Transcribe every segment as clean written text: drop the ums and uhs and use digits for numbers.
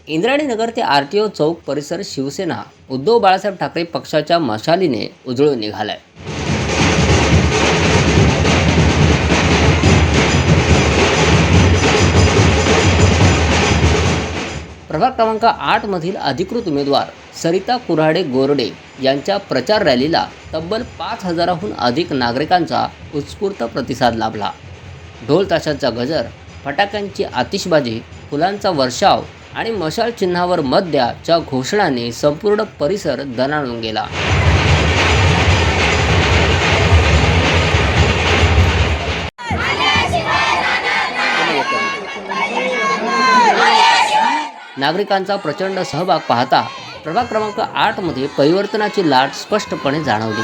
इंद्रायणी नगर ते आरटीओ चौक परिसर शिवसेना उद्धव बाळासाहेब ठाकरे पक्षाच्या मशालीने उजळून निघालाय। प्रभाग क्रमांक 8 मधील अधिकृत उमेदवार सरिता कुऱ्हाडे गोरडे यांच्या प्रचार रॅलीला तब्बल 5000हून अधिक नागरिकांचा उत्स्फूर्त प्रतिसाद लाभला। ढोल ताशांचा गजर, फटाक्यांची आतिषबाजी, फुलांचा वर्षाव आणि मशाल चिन्हावर मत द्याच्या घोषणाने संपूर्ण परिसर दणाणून गेला। नागरिकांचा प्रचंड सहभाग पाहता प्रभाग क्रमांक 8 मध्ये परिवर्तनाची लाट स्पष्टपणे जाणवली।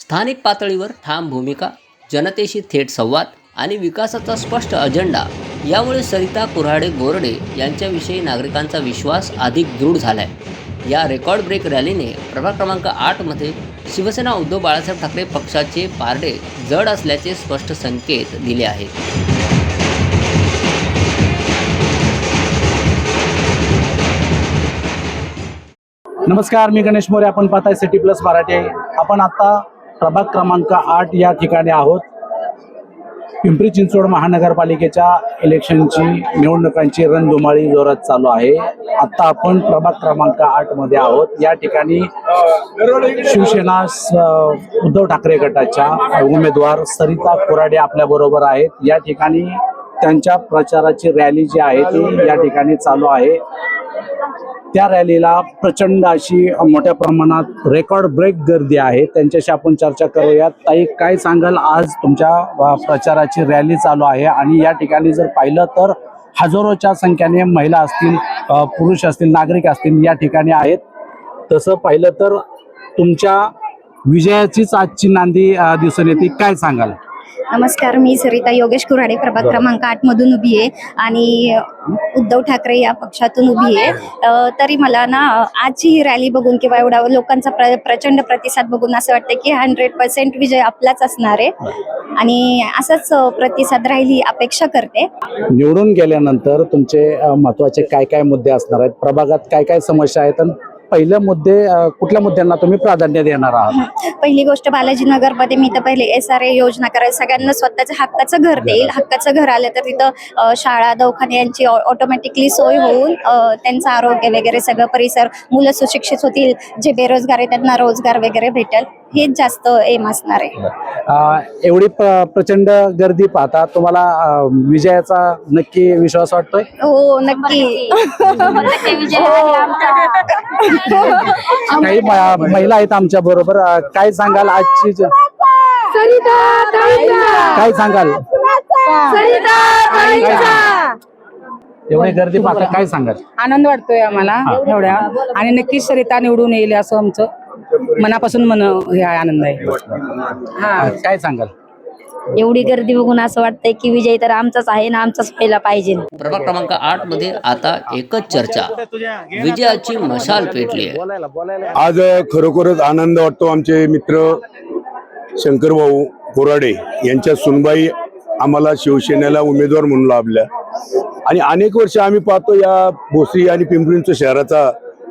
स्थानिक पातळीवर ठाम भूमिका, जनतेशी थेट संवाद आणि विकासाचा स्पष्ट अजेंडा यामुळे सरिता कुऱ्हाडे गोरडे यांच्याविषयी नागरिकांचा विश्वास अधिक दृढ झालाय। या रेकॉर्ड ब्रेक रॅलीने प्रभाग क्रमांक 8 मध्ये शिवसेना उद्धव बाळासाहेब ठाकरे पक्षाचे पारडे जड असल्याचे स्पष्ट संकेत दिले आहेत। नमस्कार, मी गणेश मोरे। आपण पाहताय सिटी प्लस मराठी। आपण आता प्रभाग क्रमांक 8 या ठिकाणी आहोत। पिंपरी चिंचवड महानगरपालिकेच्या इलेक्शनची निवडणुकांची रणधुमाळी जोरात चालू आहे। आता आपण प्रभाग क्रमांक 8 मध्ये आहोत। या ठिकाणी शिवसेना उद्धव ठाकरे गटाच्या उमेदवार सरिता कुऱ्हाडे आपल्या बरोबर आहेत। या ठिकाणी त्यांच्या प्रचाराची रॅली जी आहे ती या ठिकाणी चालू आहे। त्या रॅलीला प्रचंड अशी मोठ्या प्रमाणात रेकॉर्ड ब्रेक गर्दी आहे। त्यांच्याशी आपण चर्चा करूयात। ताई, काय सांगाल, आज तुमच्या प्रचाराची रॅली चालू आहे आणि या ठिकाणी जर पाहिलं तर हजारोच्या संख्येने महिला असतील, पुरुष असतील, नागरिक असतील या ठिकाणी आहेत। तसं पाहिलं तर तुमच्या विजयाचीच आजची नांदी दिसून येते, काय सांगाल? नमस्कार, मी सरिता योगेश कुऱ्हाडे प्रभाग क्रमांक 8 मधून उभी आहे आणि उद्धव ठाकरे या पक्षातून उभी आहे। तरी मला ना आजची ही रॅली बघून किंवा एवढा लोकांचा प्रचंड प्रतिसाद बघून असं वाटतं की 100% विजय आपलाच असणार आहे आणि असाच प्रतिसाद राहील ही अपेक्षा करते। निवडून गेल्यानंतर तुमचे महत्त्वाचे काय काय मुद्दे असणार आहेत, प्रभागात काय काय समस्या आहेत आणि पहिल्या कुठल्या मुद्द्यांना तुम्ही प्राधान्य देणार आहात? पहिली गोष्ट, बालाजी नगरमध्ये मी तर पहिले SRA योजना करायला सगळ्यांना स्वतःचं हक्काचं घर देईल। हक्काचं घर आलं तर तिथं शाळा, दवाखाने यांची ऑटोमॅटिकली सोय होऊन त्यांचं आरोग्य वगैरे सगळं परिसर, मुलं सुशिक्षित होतील, जे बेरोजगार आहे त्यांना रोजगार वगैरे भेटेल, हेच जास्त एम असणार आहे। एवढी प्रचंड गर्दी पाहता तुम्हाला विजयाचा नक्की विश्वास वाटतोय? हो, नक्की। काही महिला आहेत आमच्या बरोबर, काय सांगाल आजची? काय सांगाल? एवढी गर्दी पाहता काय सांगाल? आनंद वाटतोय आम्हाला एवढ्या, आणि नक्कीच सरिता निवडून येईल असं आमचं मनापासून हे आनंद आहे। काय सांगाल? एवढी गर्दी बघून असं वाटतंय की विजय तर आमचाच आहे ना, आमचाच पहिला पाहिजे। प्रभाग क्रमांक 8 मध्ये आता एकच चर्चा, विजयाची मशाल पेटली आहे। आज खरोखरच आनंद वाटतो। आमचे मित्र शंकरभाऊ कुऱ्हाडे यांच्या सुनबाई आम्हाला शिवसेनेला उमेदवार म्हणून लाभल्या आणि अनेक वर्ष आम्ही पाहतो या भोसरी आणि पिंपरी चिंचवड शहराचा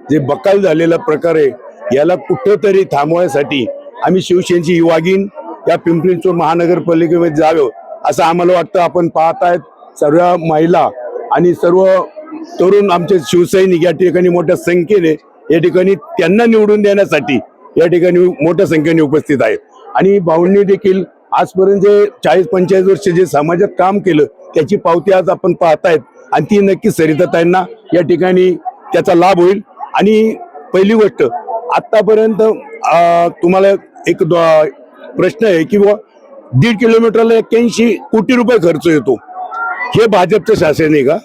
जे बकाल झालेला प्रकार आहे, याला कुठंतरी थांबवण्यासाठी आम्ही शिवसेनेची वाघीण या पिंपरी चिंचवड महानगरपालिकेमध्ये जावं असं आम्हाला वाटतं। आपण पाहतायत सर्व महिला आणि सर्व तरुण आमचे शिवसैनिक या ठिकाणी मोठ्या संख्येने या ठिकाणी त्यांना निवडून देण्यासाठी या ठिकाणी मोठ्या संख्येने उपस्थित आहेत। आणि भाऊंनी देखील आजपर्यंत जे 40-45 वर्ष जे समाजात काम केलं त्याची पावती आज आपण पाहतायत आणि ती नक्की सरिताताईंना या ठिकाणी त्याचा लाभ होईल। आणि पहिली गोष्ट, आतापर्यंत तुम्हाला एक प्रश्न आहे की 1.5 किलोमीटरला 81 कोटी रुपये खर्च येतो, हे भाजपचं शासन आहे का?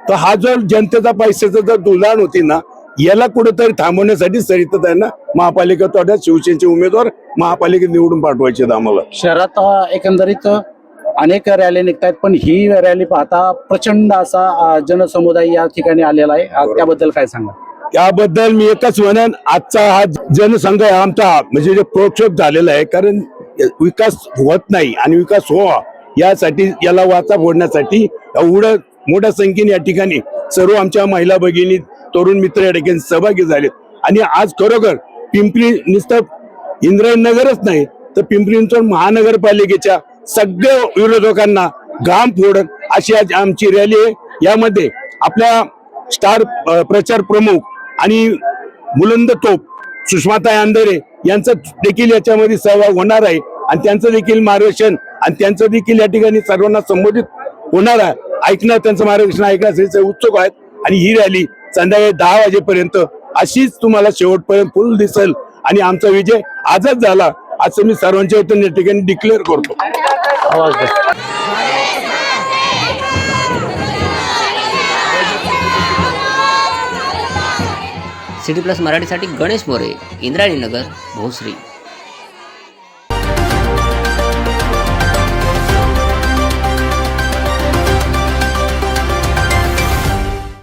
तर हा जो जनतेचा पैशाचा जर दुलाण होती ना, याला कुठेतरी थांबवण्यासाठी सरिताताईंना महापालिकेत शिवसेनेचे उमेदवार महापालिकेत निवडून पाठवायचे आम्हाला। शहरात एकंदरीत अनेक रॅली निघतायत, पण ही रॅली पाहता प्रचंड असा जनसमुदाय या ठिकाणी आलेला आहे, त्याबद्दल काय सांगा? त्याबद्दल मी एकच म्हणेन, आजचा हा जनसंघ आमचा म्हणजे जे प्रोक्षोभ झालेला आहे, कारण विकास होत नाही आणि विकास व्हावा यासाठी याला वाचा फोडण्यासाठी एवढं मोठ्या संख्येने या ठिकाणी सर्व आमच्या महिला भगिनी तरुण मित्र या ठिकाणी सहभागी झालेत आणि आज खरोखर पिंपरी नुसतं इंद्रायणनगरच नाही तर पिंपरी चिंचवड महानगरपालिकेच्या सगळ्या विरोधकांना घाम फोडत अशी आज आमची रॅली आहे. यामध्ये आपल्या स्टार प्रचार प्रमुख आणि बुलंद तोप सुषमाताई अंधारे यांचा देखील याच्यामध्ये सहभाग होणार आहे आणि त्यांचं देखील मार्गदर्शन आणि त्यांचं देखील या ठिकाणी सर्वांना संबोधित होणार आहे. ऐकणार त्यांचं मार्गदर्शन ऐकण्यासाठी उत्सुक आहेत आणि ही रॅली संध्याकाळी 10 वाजेपर्यंत अशीच तुम्हाला शेवटपर्यंत फुल दिसेल आणि आमचा विजय आजच झाला असं मी सर्वांच्या वतीने या ठिकाणी डिक्लेअर करतो. सिटी प्लस मराठीसाठी गणेश मोरे, इंद्रायणीनगर, भोसरी.